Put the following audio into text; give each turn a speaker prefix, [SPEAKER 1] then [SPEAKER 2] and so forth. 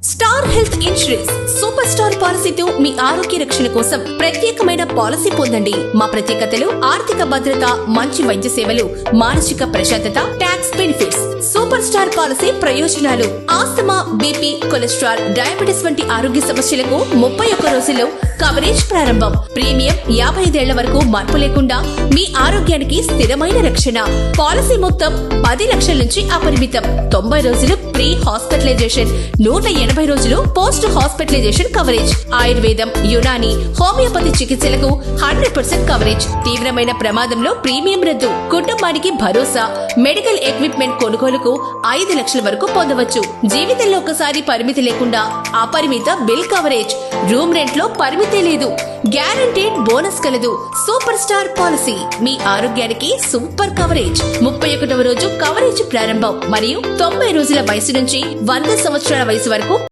[SPEAKER 1] Star health insurance super star పాలసీతో మీ ఆరోగ్య రక్షణ కోసం ప్రత్యేకమైన పాలసీ పొందండి. మా ప్రత్యేకతలు ఆర్థిక భద్రత, మంచి వైద్య సేవలు, మానసిక ప్రశాంతత, tax benefits. Super star policy ప్రయోజనాలు: ఆస్తమా, బీపీ, కొలెస్ట్రాల్, డయాబెటిస్ వంటి ఆరోగ్య సమస్యలకు 31 రోజుల్లో కవరేజ్ ప్రారంభం. ప్రీమియం 55 ఏళ్ల వరకు మార్పు లేకుండా మీ ఆరోగ్యానికి స్థిరమైన రక్షణ. పాలసీ మొత్తం 10 లక్షల నుంచి అపరిమితం. 90 రోజులు ప్రీ హాస్పిటలైజేషన్, 180 రోజులు పోస్ట్ హాస్పిటలైజేషన్ కవరేజ్. ఆయుర్వేదం, యునాని, హోమియోపతి చికిత్సలకు 100% కవరేజ్. తీవ్రమైన ప్రమాదంలో ప్రీమియం రద్దు. కుటుంబానికి భరోసా. మెడికల్ ఎక్విప్మెంట్ కొనుగోలుకు 5 లక్షల వరకు పొందవచ్చు. జీవితంలో ఒకసారి పరిమితి లేకుండా అపరిమిత బిల్ కవరేజ్. రూమ్ రెంట్ లో పరిమితే లేదు. గ్యారంటీడ్ బోనస్ కలదు. సూపర్ స్టార్ పాలసీ మీ ఆరోగ్యానికి సూపర్ కవరేజ్. 31వ రోజు కవరేజ్ ప్రారంభం మరియు 90 రోజుల వయసు నుంచి 100 సంవత్సరాల వయసు వరకు